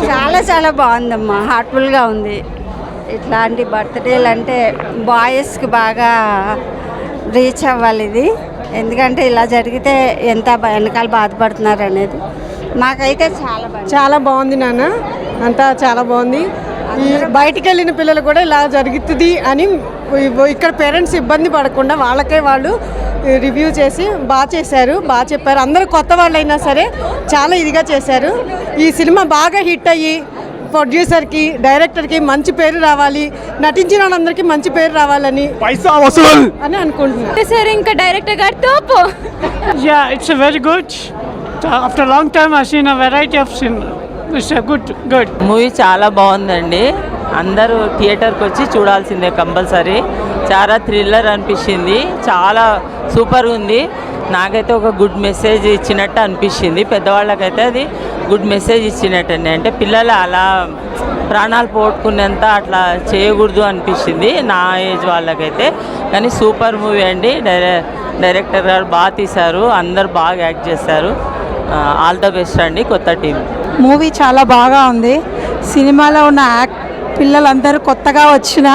చాలా చాలా బాగుందమ్మా, హార్ట్ఫుల్గా ఉంది. ఇట్లాంటి బర్త్డేలు అంటే బాయ్స్కి బాగా రీచ్ అవ్వాలి ఇది. ఎందుకంటే ఇలా జరిగితే ఎంత వెనకాల బాధపడుతున్నారు అనేది. మాకైతే చాలా బాగుంది నాన్న, అంతా చాలా బాగుంది. ఈ బయటికి వెళ్ళిన పిల్లలు కూడా ఇలా జరుగుతుంది అని ఇక్కడ పేరెంట్స్ ఇబ్బంది పడకుండా వాళ్ళకే వాళ్ళు రివ్యూ చేసి బాగా చేశారు, బాగా చెప్పారు. అందరూ కొత్త వాళ్ళు అయినా సరే చాలా ఇదిగా చేశారు. ఈ సినిమా బాగా హిట్ అయ్యి ప్రొడ్యూసర్కి, డైరెక్టర్కి మంచి పేరు రావాలి, నటించిన వాళ్ళందరికీ మంచి పేరు రావాలని పైసా వసూల్ అని అనుకుంటున్నాను. సార్ ఇంకా డైరెక్టర్ గారు తోపు. Yeah, it's a very good. After a long time, I've seen a variety of cinema. It's a good. Movie చాలా బాగుందండి. అందరూ థియేటర్కి వచ్చి చూడాల్సిందే కంపల్సరీ. చాలా థ్రిల్లర్ అనిపించింది, చాలా సూపర్ ఉంది. నాకైతే ఒక గుడ్ మెసేజ్ ఇచ్చినట్టు అనిపించింది. పెద్దవాళ్ళకైతే అది గుడ్ మెసేజ్ ఇచ్చినట్టండి. అంటే పిల్లలు అలా ప్రాణాలు పోగొట్టుకునేంత అట్లా చేయకూడదు అనిపించింది నా ఏజ్ వాళ్ళకైతే. కానీ సూపర్ మూవీ అండి. డైరెక్టర్ గారు బాగా తీశారు, అందరు బాగా యాక్ట్ చేశారు. ఆల్ ద బెస్ట్ అండి కొత్త టీం. మూవీ చాలా బాగా ఉంది. సినిమాలో ఉన్న పిల్లలందరూ కొత్తగా వచ్చినా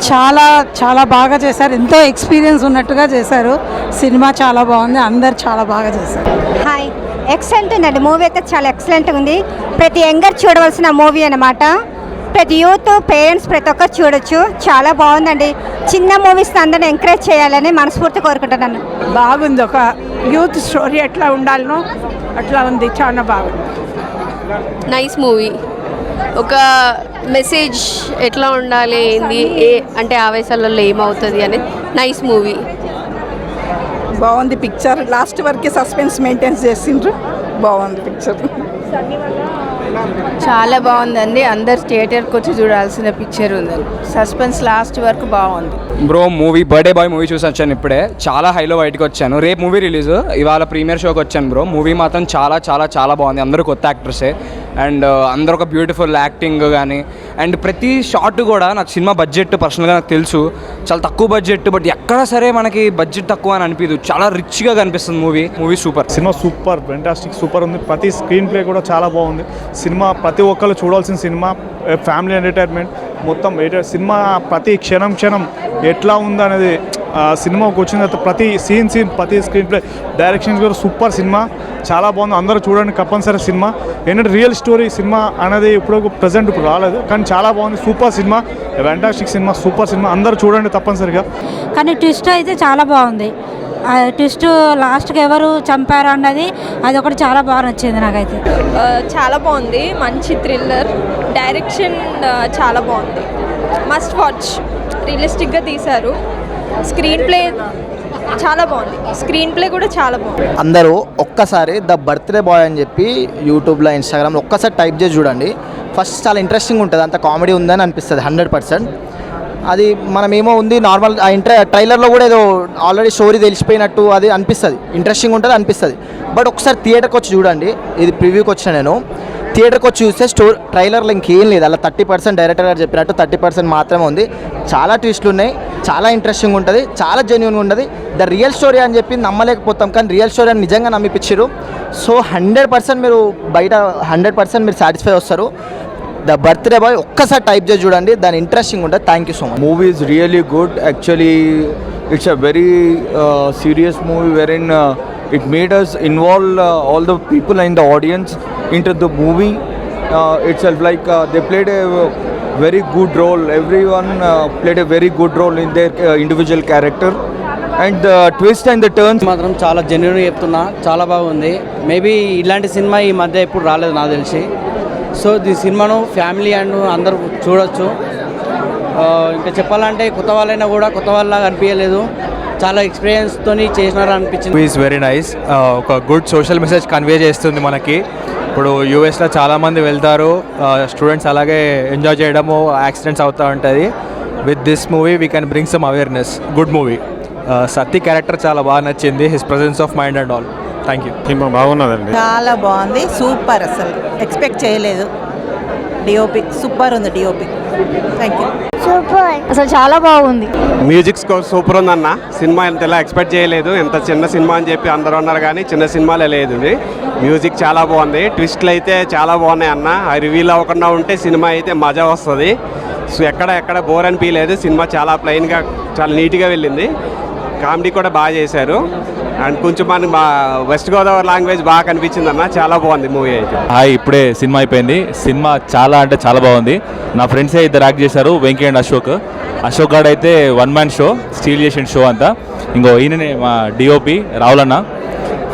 చాలా చాలా బాగా చేశారు. ఎంతో ఎక్స్పీరియన్స్ ఉన్నట్టుగా చేశారు. సినిమా చాలా బాగుంది, అందరు చాలా బాగా చేశారు. హాయ్, ఎక్సలెంట్ ఉందండి. మూవీ అయితే చాలా ఎక్సలెంట్గా ఉంది. ప్రతి యంగర్ చూడవలసిన మూవీ అన్నమాట. ప్రతి యూత్, పేరెంట్స్ ప్రతి ఒక్కరు చూడొచ్చు. చాలా బాగుందండి. చిన్న మూవీస్ని అందరిని ఎంకరేజ్ చేయాలని మనస్ఫూర్తి కోరుకుంటున్నాను. బాగుంది. ఒక యూత్ స్టోరీ ఎట్లా ఉండాలనో అట్లా ఉంది, చాలా బాగుంది. Nice movie. ఒక మెసేజ్ ఎట్లా ఉండాలి, ఏంది అంటే ఆవేశాలలో ఏమవుతుంది అనేది నైస్ మూవీ. బాగుంది పిక్చర్. లాస్ట్ వరకు సస్పెన్స్ మెయింటైన్ చేసిండ్రు. బాగుంది పిక్చర్. చాలా బాగుందండి. అందరు థియేటర్కి వచ్చి చూడాల్సిన పిక్చర్ ఉందండి. సస్పెన్స్ లాస్ట్ వరకు బాగుంది. Bro movie birthday boy movie చూసి వచ్చాను ఇప్పుడే. చాలా హైలో బయటకు వచ్చాను. రేపు మూవీ రిలీజ్, ఇవాళ ప్రీమియర్ షోకి వచ్చాను బ్రో. మూవీ మాత్రం చాలా చాలా చాలా బాగుంది. అందరూ కొత్త యాక్టర్సే అండ్ అందరూ ఒక బ్యూటిఫుల్ యాక్టింగ్ కానీ అండ్ ప్రతి షాట్ కూడా. నాకు సినిమా బడ్జెట్ పర్సనల్గా నాకు తెలుసు చాలా తక్కువ బడ్జెట్, బట్ ఎక్కడ సరే మనకి బడ్జెట్ తక్కువ అని అనిపించదు. చాలా రిచ్గా కనిపిస్తుంది movie super. Cinema super, fantastic, super ఉంది. ప్రతి స్క్రీన్ ప్లే కూడా చాలా బాగుంది. సినిమా ప్రతి ఒక్కరు చూడాల్సిన సినిమా. ఫ్యామిలీ ఎంటర్టైన్మెంట్ మొత్తం. సినిమా ప్రతి క్షణం ఎట్లా ఉందనేది సినిమాకి వచ్చిన తర్వాత ప్రతి సీన్ ప్రతి స్క్రీన్ ప్లే, డైరెక్షన్స్ కూడా సూపర్. సినిమా చాలా బాగుంది. అందరూ చూడండి కంపల్సరీ. సినిమా ఏంటంటే రియల్ స్టోరీ సినిమా అనేది ఇప్పుడు ప్రజెంట్ ఇప్పుడు రాలేదు, కానీ చాలా బాగుంది. Super cinema, fantastic cinema, super cinema. అందరూ చూడండి తప్పనిసరిగా. కానీ ట్విస్ట్ అయితే చాలా బాగుంది. ట్విస్ట్ లాస్ట్కి ఎవరు చంపారు అన్నది అది ఒకటి చాలా బాగా నచ్చింది నాకైతే. చాలా బాగుంది, మంచి థ్రిల్లర్. డైరెక్షన్ చాలా బాగుంది, మస్ట్ వాచ్. రియలిస్టిక్గా తీశారు. స్క్రీన్ ప్లే చాలా బాగుంది. స్క్రీన్ ప్లే కూడా చాలా బాగుంది. అందరూ ఒక్కసారి ద బర్త్డే బాయ్ అని చెప్పి యూట్యూబ్లో, ఇన్స్టాగ్రామ్లో ఒక్కసారి టైప్ చేసి చూడండి. ఫస్ట్ చాలా ఇంట్రెస్టింగ్ ఉంటుంది. అంత కామెడీ ఉందని అనిపిస్తుంది 100%. అది మనమేమో ఉంది నార్మల్. ట్రైలర్లో కూడా ఏదో ఆల్రెడీ స్టోరీ తెలిసిపోయినట్టు అది అనిపిస్తుంది. ఇంట్రెస్టింగ్ ఉంటుంది అనిపిస్తుంది. బట్ ఒకసారి థియేటర్కి వచ్చి చూడండి. ఇది ప్రివ్యూకి వచ్చిన నేను థియేటర్కి వచ్చి చూస్తే ట్రైలర్లో ఇంకేం లేదు. అలా 30% డైరెక్టర్ గారు చెప్పినట్టు 30% మాత్రమే ఉంది. చాలా ట్విస్టులు ఉన్నాయి, చాలా ఇంట్రెస్టింగ్ ఉంటుంది, చాలా జెన్యూన్గా ఉంటుంది. ద రియల్ స్టోరీ అని చెప్పి నమ్మలేకపోతాం, కానీ రియల్ స్టోరీ అని నిజంగా నమ్మిపించారు. సో 100% మీరు బయట 100% మీరు సాటిస్ఫై వస్తారు. ద బర్త్డే బాయ్ ఒక్కసారి టైప్ చేసి చూడండి, దాని ఇంట్రెస్టింగ్ ఉంటుంది. Thank you so much. Movie is really good. Actually it's a very serious movie వెరీన్ it made us involve all the people in the audience into the movie itself. Like they played a very good role. Everyone played a very good role in their individual character. And the twist and the turns మాత్రం చాలా జెన్యూన్గా చెప్తున్నా, చాలా బాగుంది. Maybe ఇలాంటి cinema ఈ మధ్య ఎప్పుడు రాలేదు నాకు తెలిసి. సో ఈ సినిమాను ఫ్యామిలీ అండ్ అందరూ చూడొచ్చు. ఇంకా చెప్పాలంటే కొత్త వాళ్ళైనా కూడా కొత్త వాళ్ళలాగా అనిపించలేదు. చాలా ఎక్స్పీరియన్స్తో చేసినారు అనిపించింది. Is very nice. ఒక గుడ్ సోషల్ మెసేజ్ కన్వే చేస్తుంది మనకి. ఇప్పుడు యూఎస్లో చాలామంది వెళ్తారు స్టూడెంట్స్, అలాగే ఎంజాయ్ చేయడము, యాక్సిడెంట్స్ అవుతూ ఉంటుంది. With this movie we can bring some awareness. Good movie. Satti character చాలా బాగా నచ్చింది, his presence of mind and all. Thank you. బాగున్నదండి, చాలా బాగుంది, సూపర్. అసలు ఎక్స్పెక్ట్ చేయలేదు. డిఓపి సూపర్ ఉంది. DOP thank you. అసలు చాలా బాగుంది. మ్యూజిక్ స్కోర్ సూపర్ ఉందన్న. సినిమా ఇంతలా ఎక్స్పెక్ట్ చేయలేదు, ఎంత చిన్న సినిమా అని చెప్పి అందరూ అన్నారు కానీ చిన్న సినిమాలే లేదు ఇది. మ్యూజిక్ చాలా బాగుంది, ట్విస్ట్లు అయితే చాలా బాగున్నాయి అన్న. అవి రివీల్ అవ్వకుండా ఉంటే సినిమా అయితే మజా వస్తుంది. సో ఎక్కడ బోర్ అనిపించలేదు. సినిమా చాలా ప్లెయిన్గా చాలా నీట్గా వెళ్ళింది. కామెడీ కూడా బాగా చేశారు. అండ్ కొంచెం మనకి వెస్ట్ గోదావరి లాంగ్వేజ్ బాగా కనిపించింది అన్న. చాలా బాగుంది మూవీ అయితే. ఇప్పుడే సినిమా అయిపోయింది. సినిమా చాలా అంటే చాలా బాగుంది. నా ఫ్రెండ్సే ఇద్దరు యాక్ట్ చేశారు, వెంకీ అండ్ అశోక్ గారు అయితే వన్ మ్యాన్ షో స్టీల్ చేసిన షో అంతా. ఇంకో ఈయననే మా డిఓపి రావులన్న.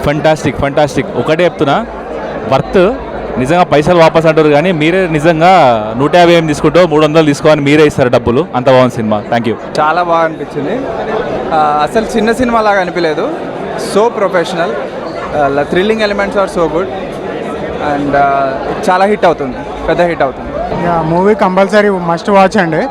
ఫంటాస్టిక్. ఒకటే చెప్తున్నా, వర్త్. నిజంగా పైసలు వాపస్ అంటారు కానీ మీరే నిజంగా 150 తీసుకుంటూ 300 తీసుకోని మీరే ఇస్తారు డబ్బులు. అంత బాగుంది సినిమా. Thank you. చాలా బాగా అనిపించింది. అసలు చిన్న సినిమా లాగా అనిపించలేదు. So professional, thrilling elements are so good and చాలా హిట్ అవుతుంది, పెద్ద హిట్ అవుతుంది. మూవీ కంపల్సరీ మస్ట్ వాచ్ అండి.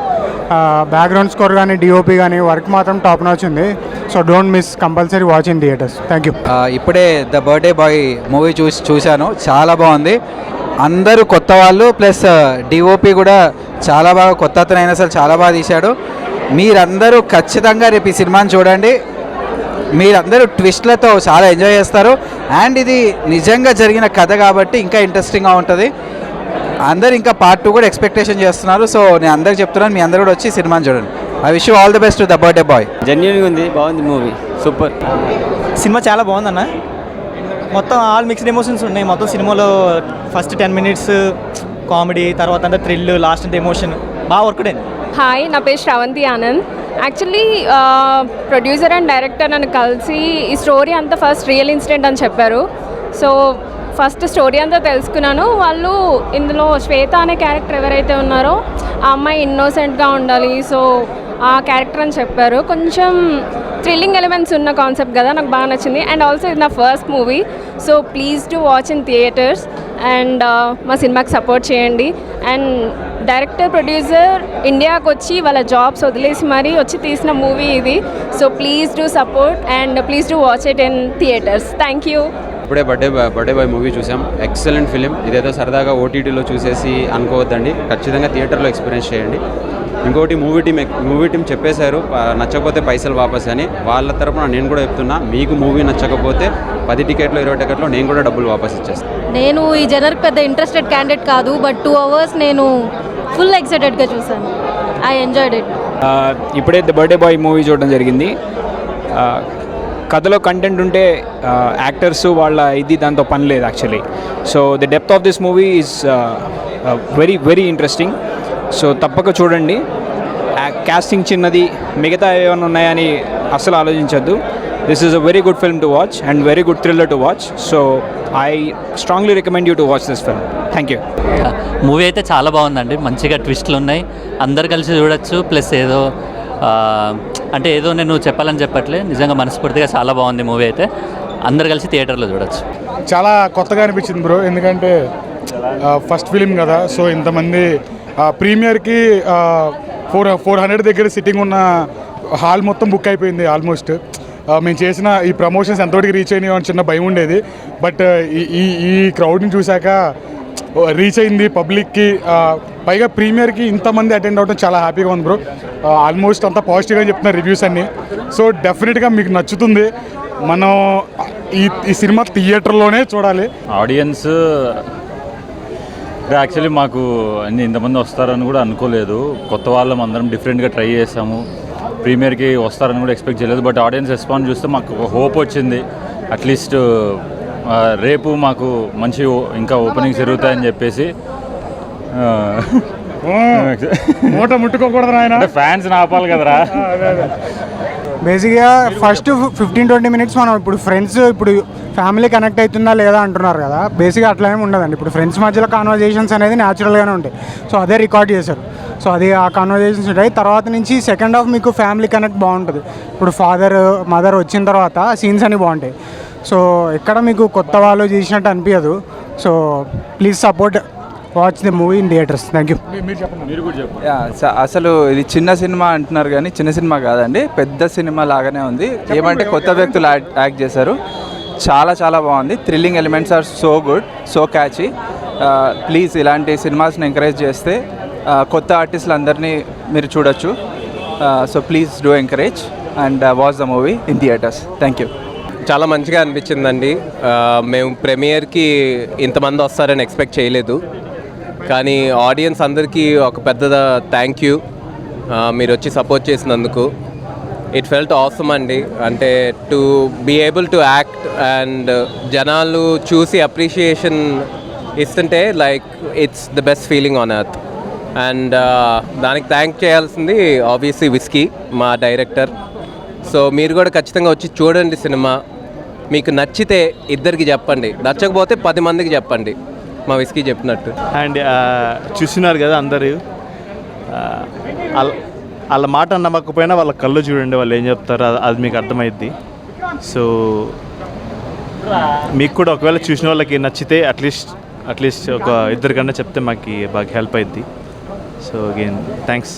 బ్యాక్గ్రౌండ్ స్కోర్ కానీ డిఓపి కానీ వర్క్ మాత్రం టాప్ నాచ్ ఉంది. So don't miss, compulsory watch in theatres. Thank you. ఇప్పుడే ద బర్త్డే బాయ్ మూవీ చూశాను, చాలా బాగుంది. అందరూ కొత్త వాళ్ళు, ప్లస్ డిఓపి కూడా చాలా బాగా, కొత్త అతనైనా అసలు చాలా బాగా తీశాడు. మీరందరూ ఖచ్చితంగా రేపు ఈ సినిమాని చూడండి. మీరందరూ ట్విస్ట్లతో చాలా ఎంజాయ్ చేస్తారు. అండ్ ఇది నిజంగా జరిగిన కథ కాబట్టి ఇంకా ఇంట్రెస్టింగ్గా ఉంటుంది. అందరు ఇంకా పార్ట్ 2 కూడా ఎక్స్పెక్టేషన్ చేస్తున్నారు. సో నేను అందరికి చెప్తున్నాను, మీ అందరూ కూడా వచ్చి సినిమాని చూడండి. I wish you all the best to the birthday bye. జెన్యున్గా ఉంది, బాగుంది మూవీ, సూపర్. సినిమా చాలా బాగుందన్న. మొత్తం ఆల్ మిక్స్డ్ ఎమోషన్స్ ఉన్నాయి మొత్తం సినిమాలో. ఫస్ట్ 10 minutes కామెడీ, తర్వాత అంతా థ్రిల్, లాస్ట్ అంతా ఎమోషన్ బాగా వర్క్ అయింది. హాయ్, నా పేరు Sravanthi Anand. Actually producer and director నన్ను కలిసి ఈ స్టోరీ అంతా ఫస్ట్ రియల్ ఇన్సిడెంట్ అని చెప్పారు. సో ఫస్ట్ స్టోరీ అంతా తెలుసుకున్నాను. వాళ్ళు ఇందులో శ్వేత అనే క్యారెక్టర్ ఎవరైతే ఉన్నారో ఆ అమ్మాయి ఇన్నోసెంట్గా ఉండాలి, సో ఆ క్యారెక్టర్ అని చెప్పారు. కొంచెం థ్రిల్లింగ్ ఎలిమెంట్స్ ఉన్న కాన్సెప్ట్ కదా, నాకు బాగా నచ్చింది. అండ్ ఆల్సో ఇది నా first movie, so please to watch in theatres and మా సినిమాకి సపోర్ట్ చేయండి. అండ్ డైరెక్టర్ ప్రొడ్యూసర్ ఇండియాకి వచ్చి వాళ్ళ జాబ్స్ వదిలేసి మరీ వచ్చి తీసిన మూవీ ఇది. So please do support and please do watch it in theatres. Thank you. ఇప్పుడే బర్త్డే బాయ్ మూవీ చూసాం. Excellent film. ఇదేదో సరదాగా ఓటీటీలో చూసేసి అనుకోవద్దండి, ఖచ్చితంగా థియేటర్లో ఎక్స్పీరియన్స్ చేయండి. ఇంకోటి మూవీ టీం చెప్పేశారు నచ్చకపోతే పైసలు వాపస్ అని. వాళ్ళ తరపున నేను కూడా చెప్తున్నా, మీకు మూవీ నచ్చకపోతే 10 టికెట్లు 20 టికెట్లు నేను కూడా డబ్బులు వాపస్ ఇచ్చేస్తాను. నేను ఈ జనర్కి పెద్ద ఇంట్రెస్టెడ్ క్యాండిడేట్ కాదు, బట్ 2 hours నేను ఫుల్ ఎక్సైటెడ్గా చూసాను. I enjoyed it. ఇప్పుడే ద బర్త్డే బాయ్ మూవీ చూడడం జరిగింది. కథలో కంటెంట్ ఉంటే యాక్టర్స్ వాళ్ళ దాంతో పని లేదు actually. So the depth of this movie is very interesting. So తప్పక చూడండి. కాస్టింగ్ చిన్నది, మిగతా ఏమైనా ఉన్నాయని అసలు ఆలోచించద్దు. This is a very good film to watch and very good thriller to watch. So I strongly recommend you to watch this film. Thank you. Movie అయితే చాలా బాగుందండి, మంచిగా ట్విస్ట్లు ఉన్నాయి, అందరు కలిసి చూడొచ్చు. ప్లస్ ఏదో అంటే ఏదో నేను చెప్పాలని చెప్పట్లే, నిజంగా మనస్ఫూర్తిగా చాలా బాగుంది మూవీ అయితే. అందరు కలిసి థియేటర్లో చూడొచ్చు. చాలా కొత్తగా అనిపించింది బ్రో, ఎందుకంటే ఫస్ట్ ఫిలిం కదా. సో ఇంతమంది ప్రీమియర్కి 400 దగ్గర సిట్టింగ్ ఉన్న హాల్ మొత్తం బుక్ అయిపోయింది ఆల్మోస్ట్. మేము చేసిన ఈ ప్రమోషన్స్ ఎంతవరకు రీచ్ అయినాయో అని చిన్న భయం ఉండేది. బట్ ఈ క్రౌడ్ని చూశాక రీచ్ అయింది పబ్లిక్కి. పైగా ప్రీమియర్కి ఇంతమంది అటెండ్ అవ్వడం చాలా హ్యాపీగా ఉంది బ్రో. ఆల్మోస్ట్ అంతా పాజిటివ్గా చెప్తున్నారు రివ్యూస్ అన్నీ. సో డెఫినెట్గా మీకు నచ్చుతుంది. మనం ఈ సినిమా థియేటర్లోనే చూడాలి. ఆడియన్స్ యాక్చువల్లీ మాకు ఇంతమంది వస్తారని కూడా అనుకోలేదు. కొత్త వాళ్ళం అందరం డిఫరెంట్గా ట్రై చేసాము. ప్రీమియర్కి వస్తారని కూడా ఎక్స్పెక్ట్ చేయలేదు. బట్ ఆడియన్స్ రెస్పాన్స్ చూస్తే మాకు ఒక హోప్ వచ్చింది. అట్లీస్ట్ రేపు మాకు మంచి ఇంకా ఓపెనింగ్స్ జరుగుతాయని చెప్పేసి. మూట ముట్టుకోకూడదు ఆయన, ఫ్యాన్స్ ఆపాలి కదరా. బేసిక్గా ఫస్ట్ 15-20 minutes మనం ఇప్పుడు ఫ్రెండ్స్, ఇప్పుడు ఫ్యామిలీ కనెక్ట్ అవుతుందా లేదా అంటున్నారు కదా. బేసిక్గా అట్లా ఏమి ఉండదండి. ఇప్పుడు ఫ్రెండ్స్ మధ్యలో కాన్వర్జేషన్స్ అనేది న్యాచురల్గానే ఉంటాయి. సో అదే రికార్డ్ చేశారు. సో అది ఆ కాన్వర్జేషన్స్ ఉంటాయి. తర్వాత నుంచి సెకండ్ హాఫ్ మీకు ఫ్యామిలీ కనెక్ట్ బాగుంటుంది. ఇప్పుడు ఫాదర్ మదర్ వచ్చిన తర్వాత సీన్స్ అన్నీ బాగుంటాయి. సో ఎక్కడ మీకు కొత్త వాళ్ళు చేసినట్టు అనిపించదు. So please support watch the movie in theatres. Thank you. అసలు ఇది చిన్న సినిమా అంటున్నారు కానీ చిన్న సినిమా కాదండి, పెద్ద సినిమా లాగానే ఉంది. ఏమంటే కొత్త వ్యక్తులు యాక్ట్ చేశారు. చాలా చాలా బాగుంది. Thrilling elements are so good, so catchy. Please ఇలాంటి సినిమాస్ని ఎంకరేజ్ చేస్తే కొత్త ఆర్టిస్టులు అందరినీ మీరు చూడొచ్చు. So please do encourage and watch the movie in theatres. Thank you. చాలా మంచిగా అనిపించిందండి. మేము ప్రీమియర్కి ఇంతమంది వస్తారని ఎక్స్పెక్ట్ చేయలేదు, కానీ ఆడియన్స్ అందరికీ ఒక పెద్ద థ్యాంక్ యూ మీరు వచ్చి సపోర్ట్ చేసినందుకు. ఇట్ ఫెల్ట్ ఆసమ్ అండి. అంటే to be able to act and జనాలు చూసి అప్రిషియేషన్ ఇస్తుంటే like it's the best feeling on earth. And దానికి థ్యాంక్ చేయాల్సింది ఆబ్వియస్లీ విస్కీ, మా డైరెక్టర్. సో మీరు కూడా ఖచ్చితంగా వచ్చి చూడండి సినిమా. మీకు నచ్చితే ఇద్దరికి చెప్పండి, నచ్చకపోతే 10 మందికి చెప్పండి, మా విస్కీ చెప్పినట్టు. అండ్ చూస్తున్నారు కదా అందరూ, వాళ్ళ మాట నమ్మకపోయినా వాళ్ళ కళ్ళు చూడండి, వాళ్ళు ఏం చెప్తారో అది మీకు అర్థమైద్ది. సో మీకు కూడా ఒకవేళ చూసిన వాళ్ళకి నచ్చితే అట్లీస్ట్ ఒక ఇద్దరికన్నా చెప్తే మాకు బాగా హెల్ప్ అవుద్ది. So again thanks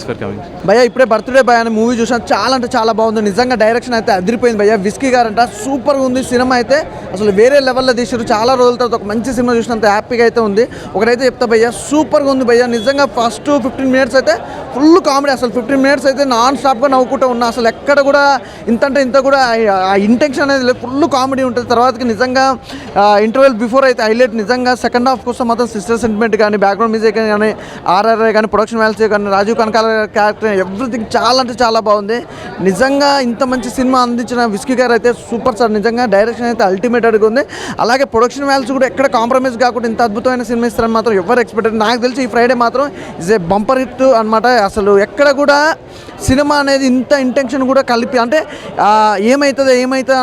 for coming. భయ్యా ఇప్పుడే బర్త్డే బాయ్ అనే మూవీ చూసాను, చాలా అంటే చాలా బాగుంది. నిజంగా డైరెక్షన్ అయితే అదిరిపోయింది భయ్యా. విస్కీ గారంట సూపర్గా ఉంది. సినిమా అయితే అసలు వేరే లెవెల్లో తీసారు. చాలా రోజుల తర్వాత ఒక మంచి సినిమా చూసినంత హ్యాపీగా అయితే ఉంది. ఒకటైతే చెప్తా భయ్యా, సూపర్గా ఉంది భయ్యా. నిజంగా ఫస్ట్ 15 మినిట్స్ అయితే ఫుల్ కామెడీ. అసలు 15 మినిట్స్ అయితే నాన్ స్టాప్గా నవ్వుకుంటూ ఉన్నా. అసలు ఎక్కడ కూడా ఇంత కూడా ఆ ఇంటెన్షన్ అనేది లేదు, ఫుల్ కామెడీ ఉంటుంది. తర్వాతకి నిజంగా ఇంటర్వెల్ బిఫోర్ అయితే హైలైట్. నిజంగా సెకండ్ హాఫ్ కోసం మాత్రం సిస్టర్ సెంటిమెంట్ కానీ, బ్యాక్గ్రౌండ్ మ్యూజిక్ కానీ, ఆర్ఆర్ఐ కానీ, ప్రొడక్షన్ వాల్యూస్ కానీ, రాజీవ్ కనకాల క్యారెక్టర్, ఎవ్రీథింగ్ చాలా అంటే చాలా బాగుంది. నిజంగా ఇంత మంచి సినిమా అందించిన విస్కీ గారు అయితే సూపర్ సార్. నిజంగా డైరెక్షన్ అయితే అల్టిమేటెడ్గా ఉంది. అలాగే ప్రొడక్షన్ వాల్యూస్ కూడా ఎక్కడ కాంప్రమైజ్ కాకుండా ఇంత అద్భుతమైన సినిమా ఇస్తారని మాత్రం ఎవరు ఎక్స్పెక్టెడ్. నాకు తెలిసి ఈ ఫ్రైడే మాత్రం ఇస్ ఏ బంపర్ హిట్ అనమాట. అసలు ఎక్కడ కూడా సినిమా అనేది ఇంత ఇంటెన్షన్ కూడా కలిపి, అంటే ఏమవుతుందో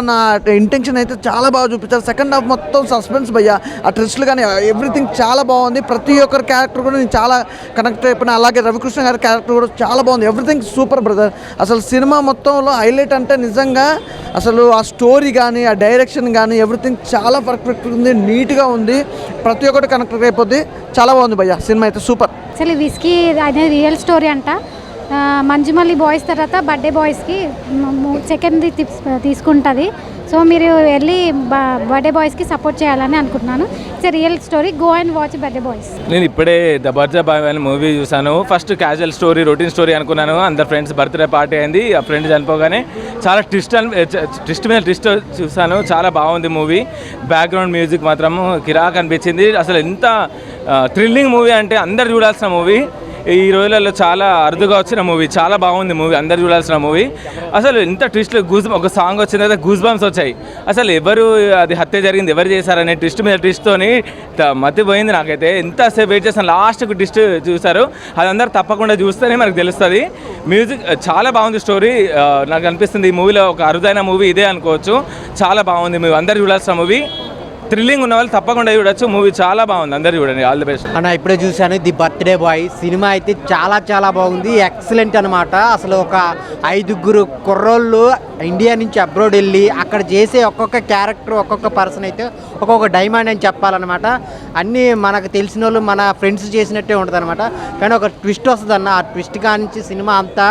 అన్న ఇంటెన్షన్ అయితే చాలా బాగా చూపించారు. సెకండ్ హాఫ్ మొత్తం సస్పెన్స్ భయ్యా. ఆ ట్విస్ట్లు కానీ ఎవ్రీథింగ్ చాలా బాగుంది. ప్రతి ఒక్కరి క్యారెక్టర్ కూడా నేను చాలా కనెక్ట్ అయిపోయినా. అలాగే రవికృష్ణ గారి క్యారెక్టర్ కూడా చాలా బాగుంది. Everything super brother. అసలు సినిమా మొత్తంలో హైలైట్ అంటే నిజంగా అసలు ఆ స్టోరీ కానీ, ఆ డైరెక్షన్ కానీ ఎవ్రీథింగ్ చాలా పర్ఫెక్ట్ ఉంది, నీట్గా ఉంది. ప్రతి ఒక్కటి కనెక్ట్ అయిపోద్ది. చాలా బాగుంది భయ్యా. సినిమా అయితే సూపర్. అసలు విస్కీ అనేది రియల్ స్టోరీ అంట. మంజుమల్లి బాయ్స్ తర్వాత బర్త్డే బాయ్స్కి సెకండ్ తీసుకుంటుంది. సో మీరు వెళ్ళి బర్త్డే బాయ్స్కి సపోర్ట్ చేయాలని అనుకుంటున్నాను. It's real story. Go and watch birthday boys. నేను ఇప్పుడే ద బర్త్డే బాయ్ అనే మూవీ చూసాను. First casual story, routine story అనుకున్నాను. అందరు ఫ్రెండ్స్ బర్త్డే పార్టీ అయింది. ఆ ఫ్రెండ్ చనిపోగానే చాలా ట్విస్ట్ మీద ట్విస్ట్ చూసాను. చాలా బాగుంది మూవీ. బ్యాక్గ్రౌండ్ మ్యూజిక్ మాత్రం కిరాక్ అనిపించింది. అసలు ఎంత థ్రిల్లింగ్ మూవీ అంటే అందరు చూడాల్సిన మూవీ. ఈ రోజులలో చాలా అరుదుగా వచ్చిన మూవీ. చాలా బాగుంది మూవీ, అందరు చూడాల్సిన మూవీ. అసలు ఎంత ట్విస్ట్లు, ఒక సాంగ్ వచ్చిన తర్వాత గూస్ బంప్స్ వచ్చాయి. అసలు ఎవరు అది హత్య జరిగింది, ఎవరు చేశారనే ట్విస్ట్ మీద ట్విస్ట్తోని మతిపోయింది నాకైతే. ఎంతసేపు వెయిట్ చేస్తాను, లాస్ట్కి ట్విస్ట్ చూశారు. అది అందరు తప్పకుండా చూస్తేనే మనకు తెలుస్తుంది. మ్యూజిక్ చాలా బాగుంది. స్టోరీ నాకు అనిపిస్తుంది ఈ మూవీలో ఒక అరుదైన మూవీ ఇదే అనుకోవచ్చు. చాలా బాగుంది మూవీ, అందరు చూడాల్సిన మూవీ. థ్రిల్లింగ్ ఉన్న వాళ్ళు తప్పకుండా చూడొచ్చు. మూవీ చాలా బాగుంది, అందరు చూడండి. ఆల్ ది బెస్ట్ అన్న. ఇప్పుడే చూశాను ది బర్త్డే బాయ్ సినిమా అయితే చాలా బాగుంది. ఎక్సలెంట్ అనమాట. అసలు ఒక 5 కుర్రోళ్ళు ఇండియా నుంచి అబ్రాడ్ వెళ్ళి అక్కడ చేసే ఒక్కొక్క క్యారెక్టర్, ఒక్కొక్క పర్సన్ అయితే ఒక్కొక్క డైమండ్ అని చెప్పాలన్నమాట. అన్నీ మనకు తెలిసిన వాళ్ళు, మన ఫ్రెండ్స్ చేసినట్టే ఉంటుంది అనమాట. కానీ ఒక ట్విస్ట్ వస్తుంది అన్న. ఆ ట్విస్ట్ కానించి సినిమా అంతా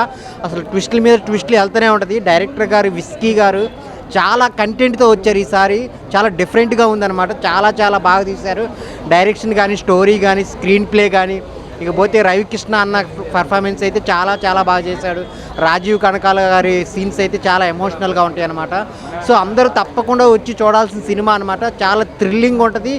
అసలు ట్విస్టుల మీద ట్విస్టులు వెళ్తూనే ఉంటుంది. డైరెక్టర్ గారు విస్కీ గారు చాలా కంటెంట్తో వచ్చారు ఈసారి. చాలా డిఫరెంట్గా ఉందన్నమాట. చాలా బాగా తీశారు. డైరెక్షన్ కానీ, స్టోరీ కానీ, స్క్రీన్ ప్లే కానీ. ఇకపోతే రవికృష్ణ అన్న పర్ఫార్మెన్స్ అయితే చాలా బాగా చేశాడు. రాజీవ్ కనకాల గారి సీన్స్ అయితే చాలా ఎమోషనల్గా ఉంటాయి అన్నమాట. సో అందరూ తప్పకుండా వచ్చి చూడాల్సిన సినిమా అనమాట. చాలా థ్రిల్లింగ్ ఉంటుంది,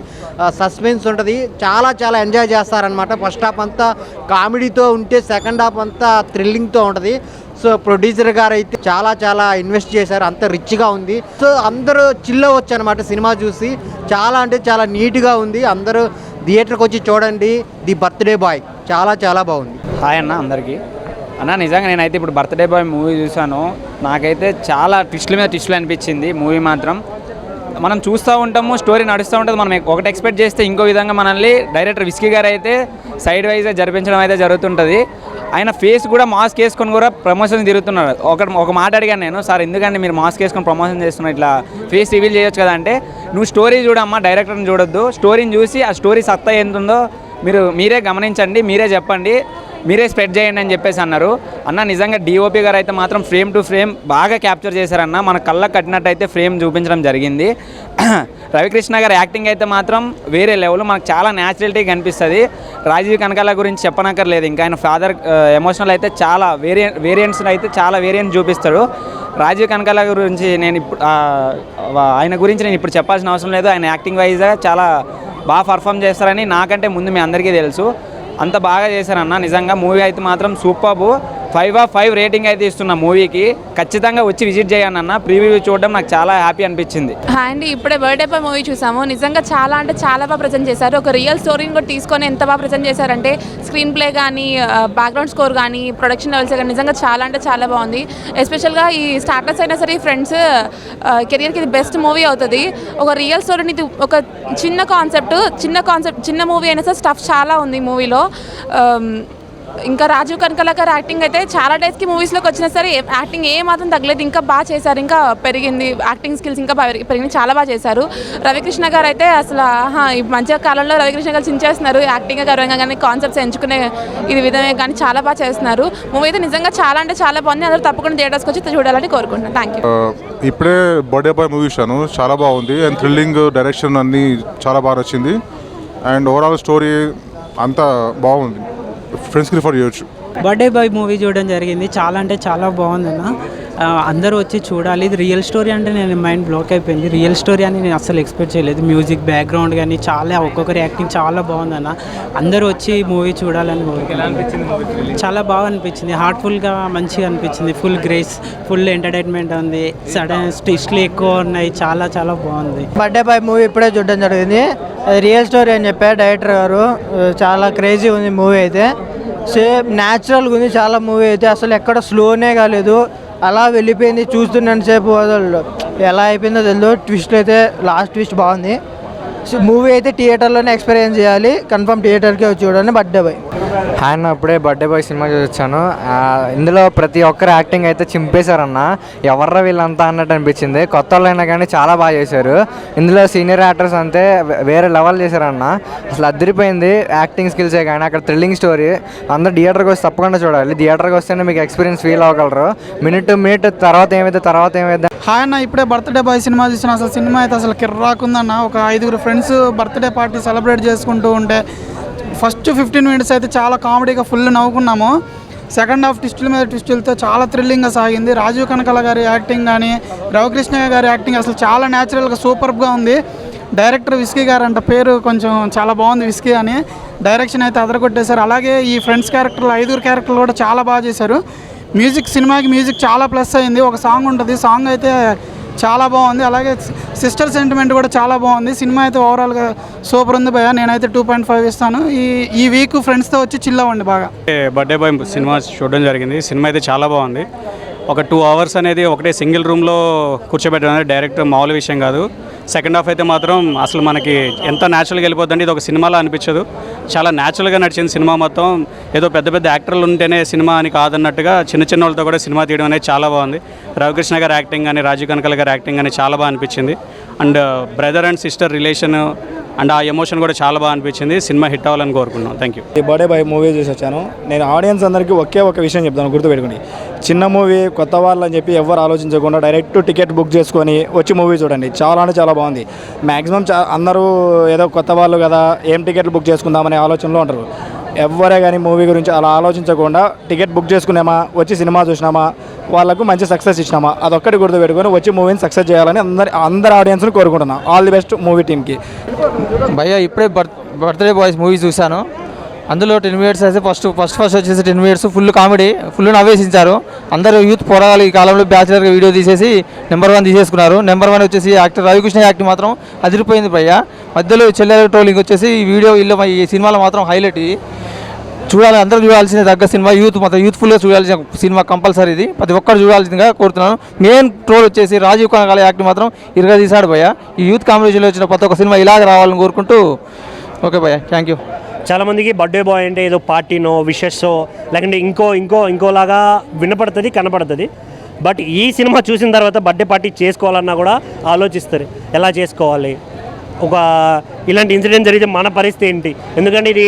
సస్పెన్స్ ఉంటుంది. చాలా ఎంజాయ్ చేస్తారనమాట. ఫస్ట్ హాఫ్ అంతా కామెడీతో ఉంటే సెకండ్ హాఫ్ అంతా థ్రిల్లింగ్తో ఉంటుంది. సో ప్రొడ్యూసర్ గారు అయితే చాలా ఇన్వెస్ట్ చేశారు. అంత రిచ్గా ఉంది. సో అందరూ చిల్ అవ్వచ్చు అనమాట సినిమా చూసి. చాలా నీట్గా ఉంది. అందరూ థియేటర్కి వచ్చి చూడండి ది బర్త్డే బాయ్. చాలా బాగుంది. హాయ్ అన్న అందరికీ. అన్న నిజంగా నేనైతే ఇప్పుడు బర్త్డే బాయ్ మూవీ చూసాను. నాకైతే చాలా ట్విస్టుల మీద ట్విస్టులు అనిపించింది మూవీ మాత్రం. మనం చూస్తూ ఉంటాము, స్టోరీ నడుస్తూ ఉంటుంది. మనం ఒకటి ఎక్స్పెక్ట్ చేస్తే ఇంకో విధంగా మనల్ని డైరెక్టర్ విస్కీ గారు అయితే సైడ్ వైజ్గా జరిపించడం అయితే జరుగుతుంటుంది. ఆయన ఫేస్ కూడా మాస్క్ వేసుకొని కూడా ప్రమోషన్ తిరుగుతున్నారు. ఒక మాట అడిగాను నేను, సార్ ఎందుకంటే మీరు మాస్క్ వేసుకొని ప్రమోషన్ చేస్తున్నారు, ఇట్లా ఫేస్ రివీల్ చేయొచ్చు కదా అంటే, నువ్వు స్టోరీ చూడమ్మా, డైరెక్టర్ని చూడొద్దు. స్టోరీని చూసి ఆ స్టోరీ సత్తా ఎంత ఉందో మీరే గమనించండి, మీరే చెప్పండి. మీరే స్ప్రెడ్ చేయండి అని చెప్పేసి అన్నారు. అన్న నిజంగా డిఓపి గారు అయితే మాత్రం ఫ్రేమ్ టు ఫ్రేమ్ బాగా క్యాప్చర్ చేశారన్న. మన కళ్ళకు కట్టినట్టయితే ఫ్రేమ్ చూపించడం జరిగింది. రవికృష్ణ గారి యాక్టింగ్ అయితే మాత్రం వేరే లెవెల్, మనకు చాలా న్యాచురలిటీ కనిపిస్తుంది. రాజీవ్ కనకాల గురించి చెప్పనక్కర్లేదు, ఇంకా ఆయన ఫాదర్ ఎమోషనల్ అయితే చాలా వేరియంట్స్ అయితే చాలా వేరియంట్స్ చూపిస్తాడు. రాజీవ్ కనకాల గురించి నేను ఇప్పుడు ఆయన గురించి నేను ఇప్పుడు చెప్పాల్సిన అవసరం లేదు. ఆయన యాక్టింగ్ వైజ్గా చాలా బాగా పర్ఫామ్ చేస్తారని నాకంటే ముందు మీ అందరికీ తెలుసు. అంత బాగా చేశారన్న. నిజంగా మూవీ అయితే మాత్రం సూపర్బ్. 5/5 రేటింగ్ అయితే ఇస్తున్న మూవీకి. ఖచ్చితంగా వచ్చి విజిట్ చేయండి అన్న. ప్రీవ్యూ చూడడం నాకు చాలా హ్యాపీ అనిపించింది. అండ్ ఇప్పుడే బర్త్డే బాయ్ మూవీ చూసాము. నిజంగా చాలా అంటే చాలా బాగా ప్రజెంట్ చేశారు. ఒక రియల్ స్టోరీని కూడా తీసుకొని ఎంత బాగా ప్రజెంట్ చేశారంటే స్క్రీన్ ప్లే కానీ, బ్యాక్గ్రౌండ్ స్కోర్ కానీ, ప్రొడక్షన్ లెవెల్స్ కానీ నిజంగా చాలా అంటే చాలా బాగుంది. ఎస్పెషల్గా ఈ స్టార్టర్స్ అయినా సరే ఫ్రెండ్స్ కెరియర్కి ఇది బెస్ట్ మూవీ అవుతుంది. ఒక రియల్ స్టోరీని, ఒక చిన్న మూవీ అయినా సరే స్టఫ్ చాలా ఉంది మూవీలో. ఇంకా రాజీవ్ కనకాల గారు యాక్టింగ్ అయితే చాలా డేస్కి మూవీస్లోకి వచ్చినా సరే యాక్టింగ్ ఏ మాత్రం తగ్గలేదు. ఇంకా బాగా చేశారు, ఇంకా పెరిగింది యాక్టింగ్ స్కిల్స్, ఇంకా పెరిగింది, చాలా బాగా చేశారు. రవికృష్ణ గారు అయితే అసలు ఈ మంచి కాలంలో రవికృష్ణ గారు చించేస్తున్నారు. యాక్టింగ్ గర్వంగా కానీ, కాన్సెప్ట్స్ ఎంచుకునే ఇది విధమే కానీ చాలా బాగా చేస్తున్నారు. మూవీ అయితే నిజంగా చాలా అంటే చాలా బాగుంది. అందరూ తప్పకుండా థియేటర్స్కి వచ్చి చూడాలని కోరుకుంటున్నాను. Thank you. ఇప్పుడే బర్త్డే బాయ్ మూవీ చూశాను, చాలా బాగుంది. అండ్ థ్రిల్లింగ్, డైరెక్షన్ అన్నీ చాలా బాగా నచ్చింది. అండ్ ఓవరాల్ స్టోరీ అంతా బాగుంది, ఫ్రెండ్స్కి రిఫర్ చేయొచ్చు. బర్త్డే బాయ్ మూవీ చూడడం జరిగింది. చాలా అంటే చాలా బాగుందన్న. అందరూ వచ్చి చూడాలి. ఇది రియల్ స్టోరీ అంటే నేను మైండ్ బ్లాక్ అయిపోయింది. రియల్ స్టోరీ అని నేను అసలు ఎక్స్పెక్ట్ చేయలేదు. మ్యూజిక్, బ్యాక్గ్రౌండ్ కానీ చాలా, ఒక్కొక్కరి యాక్టింగ్ చాలా బాగుందన్న. అందరూ వచ్చి మూవీ చూడాలని కోరుకుంటున్నాను. చాలా బాగా అనిపించింది. హార్ట్ఫుల్గా మంచిగా అనిపించింది. ఫుల్ గ్రేస్, ఫుల్ ఎంటర్టైన్మెంట్ ఉంది. సడన్ ట్విస్ట్లు ఎక్కువ ఉన్నాయి. చాలా చాలా బాగుంది. బర్త్డే బాయ్ మూవీ ఇప్పుడే చూడడం జరిగింది. రియల్ స్టోరీ అని చెప్పారు డైరెక్టర్ గారు. చాలా క్రేజీ ఉంది మూవీ అయితే. సేమ్ న్యాచురల్గా ఉంది చాలా మూవీ అయితే. అసలు ఎక్కడ స్లోనే కాలేదు, అలా వెళ్ళిపోయింది. చూస్తున్నంత సేపు వదలడు. ఎలా అయిపోయిందో తెలియదు. ట్విస్ట్ అయితే లాస్ట్ ట్విస్ట్ బాగుంది. మూవీ అయితే థియేటర్లోనే ఎక్స్పీరియన్స్ చేయాలి. కన్ఫర్మ్ థియేటర్కే వచ్చి చూడండి బర్త్డే బాయ్. ఆయన అప్పుడే బర్త్డే బాయ్ సినిమా చూసొచ్చాను. ఇందులో ప్రతి ఒక్కరు యాక్టింగ్ అయితే చింపేశారన్న. ఎవర్రా వీళ్ళంతా అన్నట్టు అనిపించింది. కొత్త వాళ్ళైనా కానీ చాలా బాగా చేశారు. ఇందులో సీనియర్ యాక్టర్స్ అంతే వేరే లెవెల్ చేశారన్న. అసలు అదిరిపోయింది యాక్టింగ్ స్కిల్సే కానీ, అక్కడ థ్రిల్లింగ్ స్టోరీ. అందరూ థియేటర్కి వచ్చి తప్పకుండా చూడాలి. థియేటర్కి వస్తేనే మీకు ఎక్స్పీరియన్స్ ఫీల్ అవ్వగలరు. మినిట్ తర్వాత ఏమైతే హాయ్ అన్న, ఇప్పుడే బర్త్డే బాయ్ సినిమా చూసిన. అసలు సినిమా అయితే అసలు కిర్రాకుందన్న. ఒక 5 ఫ్రెండ్స్ బర్త్డే పార్టీ సెలబ్రేట్ చేసుకుంటూ ఉంటే ఫస్ట్ 15 మినిట్స్ అయితే చాలా కామెడీగా ఫుల్ నవ్వుకున్నాము. సెకండ్ హాఫ్ ట్విస్టుల మీద ట్విస్టులతో చాలా థ్రిల్లింగ్గా సాగింది. రాజీవ్ కనకాల గారి యాక్టింగ్ కానీ, రవికృష్ణ గారి యాక్టింగ్ అసలు చాలా న్యాచురల్గా సూపర్గా ఉంది. డైరెక్టర్ విస్కీ గారు అంట, పేరు కొంచెం చాలా బాగుంది విస్కీ అని. డైరెక్షన్ అయితే అదరగొట్టేశారు. అలాగే ఈ ఫ్రెండ్స్ క్యారెక్టర్లు 5 క్యారెక్టర్లు కూడా చాలా బాగా చేశారు. సినిమాకి మ్యూజిక్ చాలా ప్లస్ అయింది. ఒక సాంగ్ ఉంటుంది, సాంగ్ అయితే చాలా బాగుంది. అలాగే సిస్టర్ సెంటిమెంట్ కూడా చాలా బాగుంది. సినిమా అయితే ఓవరాల్గా సూపర్ ఉంది భయ్య. నేనైతే 2.5 ఇస్తాను. ఈ వీక్ ఫ్రెండ్స్తో వచ్చి చిల్ అవ్వండి బాగా. బర్త్డే బాయ్ సినిమా చూడడం జరిగింది. సినిమా అయితే చాలా బాగుంది. ఒక 2 అవర్స్ అనేది ఒకటే సింగిల్ రూమ్లో కూర్చోబెట్టడం అనేది డైరెక్ట్ మామూలు విషయం కాదు. సెకండ్ హాఫ్ అయితే మాత్రం అసలు మనకి ఎంత న్యాచురల్గా వెళ్ళిపోద్దండి. ఇది ఒక సినిమాలో అనిపించదు. చాలా న్యాచురల్గా నడిచింది సినిమా మొత్తం. ఏదో పెద్ద పెద్ద యాక్టర్లు ఉంటేనే సినిమా అని కాదన్నట్టుగా చిన్న వాళ్ళతో కూడా సినిమా తీయడం అనేది చాలా బాగుంది. రవికృష్ణ గారి యాక్టింగ్ కానీ, రాజీవ్ కనకాల గారి యాక్టింగ్ కానీ చాలా బాగా అనిపించింది. And brother and sister relation and ఆ ఎమోషన్ కూడా చాలా బాగా అనిపించింది. సినిమా హిట్ అవ్వాలని కోరుకున్నాం. Thank you. ఈ బర్త్డే బాయ్ మూవీ చూసి వచ్చాను. నేను ఆడియన్స్ అందరికీ ఒకే ఒక విషయం చెప్తాను, గుర్తుపెట్టుకోండి. చిన్న మూవీ, కొత్త వాళ్ళు అని చెప్పి ఎవరు ఆలోచించకుండా డైరెక్ట్ టికెట్ బుక్ చేసుకొని వచ్చి మూవీ చూడండి. చాలా అంటే చాలా బాగుంది. మ్యాక్సిమం అందరూ ఏదో కొత్త వాళ్ళు కదా, ఏం టికెట్లు బుక్ చేసుకుందామనే ఆలోచనలో ఉంటారు. ఎవరే కానీ మూవీ గురించి అలా ఆలోచించకుండా టికెట్ బుక్ చేసుకున్నామా, వచ్చి సినిమా చూసినామా, వాళ్ళకు మంచి సక్సెస్ ఇచ్చినామా, అదొక్కటి గుర్తుపెట్టుకొని వచ్చి మూవీని సక్సెస్ చేయాలని అందరి ఆడియన్స్ని కోరుకుంటున్నాను. ఆల్ ది బెస్ట్ మూవీ టీమ్కి. భయ్యా ఇప్పుడే బర్త్డే బాయ్స్ మూవీ చూశాను. అందులో 10 మినిట్స్ అయితే ఫస్ట్ వచ్చేసి 10 మినిట్స్ ఫుల్ కామెడీ, ఫుల్ నవ్వేసించారు. అందరూ యూత్ పోరాలి ఈ కాలంలో బ్యాచిలర్గా వీడియో తీసేసి నెంబర్ 1 తీసేసుకున్నారు. నెంబర్ 1 వచ్చేసి యాక్టర్ రవికృష్ణ యాక్టింగ్ మాత్రం అదిరిపోయింది భయ్యా. మధ్యలో చెల్లెల ట్రోలింగ్ వచ్చేసి ఈ వీడియో ఈ సినిమాలో మాత్రం హైలైట్. చూడాలి, అందరూ చూడాల్సిన తగ్గ సినిమా. యూత్ఫుల్గా చూడాల్సిన సినిమా కంపల్సరీ. ఇది ప్రతి ఒక్కరు చూడాల్సిందిగా కోరుతున్నాను. మెయిన్ ట్రోల్ వచ్చేసి రాజీవ్ కనకాల యాక్టింగ్ మాత్రం ఇరుగా తీశాడు భయ్య. ఈ యూత్ కాంపిటీషన్లో వచ్చిన ప్రతి ఒక్క సినిమా ఇలాగ రావాలని కోరుకుంటూ ఓకే భయ్య, థ్యాంక్ యూ. చాలామందికి బర్త్డే బాయ్ అంటే ఏదో పార్టీనో, విషెస్సో, లేకుంటే ఇంకోలాగా వినపడుతుంది, కనపడుతుంది. బట్ ఈ సినిమా చూసిన తర్వాత బర్త్డే పార్టీ చేసుకోవాలన్నా కూడా ఆలోచిస్తారు, ఎలా చేసుకోవాలి, ఒక ఇలాంటి ఇన్సిడెంట్ జరిగితే మన పరిస్థితి ఏంటి, ఎందుకంటే ఇది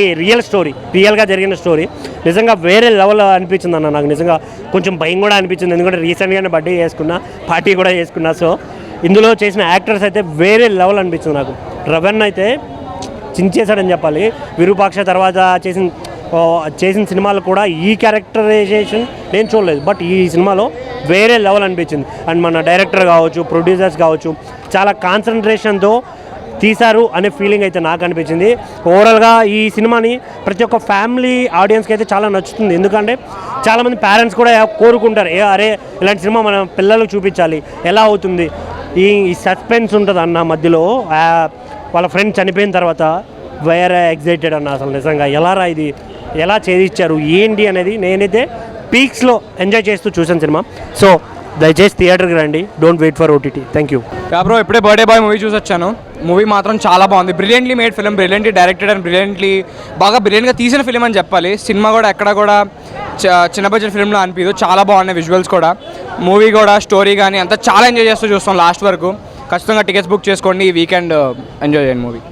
రియల్గా జరిగిన స్టోరీ. నిజంగా వేరే లెవెల్ అనిపించింది అన్న. నాకు నిజంగా కొంచెం భయం కూడా అనిపించింది, ఎందుకంటే రీసెంట్గానే బర్త్డే చేసుకున్నా, పార్టీ కూడా చేసుకున్నా. సో ఇందులో చేసిన యాక్టర్స్ అయితే వేరే లెవెల్ అనిపించింది నాకు. రవణ్ అయితే చించేశాడని చెప్పాలి. విరూపాక్ష తర్వాత చేసిన సినిమాలు కూడా ఈ క్యారెక్టరైజేషన్ నేను చూడలేదు, బట్ ఈ సినిమాలో వేరే లెవెల్ అనిపించింది. అండ్ మన డైరెక్టర్ కావచ్చు, ప్రొడ్యూసర్స్ కావచ్చు, చాలా కాన్సన్ట్రేషన్తో తీశారు అనే ఫీలింగ్ అయితే నాకు అనిపించింది. ఓవరాల్గా ఈ సినిమాని ప్రతి ఒక్క ఫ్యామిలీ ఆడియన్స్కి అయితే చాలా నచ్చుతుంది, ఎందుకంటే చాలామంది పేరెంట్స్ కూడా కోరుకుంటారు, అరే ఇలాంటి సినిమా మన పిల్లలకు చూపించాలి, ఎలా అవుతుంది, ఈ సస్పెన్స్ ఉంటుంది అన్న. మధ్యలో వాళ్ళ ఫ్రెండ్ చనిపోయిన తర్వాత వేరే ఎగ్జైటెడ్ అన్న. అసలు నిజంగా ఎలా చేయించారు ఏంటి అనేది నేనైతే పీక్స్లో ఎంజాయ్ చేస్తూ చూసాను సినిమా. సో దయచేసి థియేటర్కి రండి, don't wait for OTT. Thank you. Bro ఇప్పుడే బర్త్డే బాయ్ మూవీ చూసి వచ్చాను. మూవీ మాత్రం చాలా బాగుంది. Brilliantly made film, brilliantly directed and బ్రిలియంట్గా తీసిన ఫిలిం అని చెప్పాలి. సినిమా కూడా ఎక్కడ కూడా చిన్న బడ్జెట్ ఫిల్మ్లో అనిపించదు, చాలా బాగున్నాయి విజువల్స్ కూడా. మూవీ కూడా స్టోరీ కానీ అంతా చాలా ఎంజాయ్ చేస్తూ చూస్తాం లాస్ట్ వరకు. ఖచ్చితంగా టికెట్స్ బుక్ చేసుకోండి, ఈ వీకెండ్ ఎంజాయ్ చేయండి మూవీ.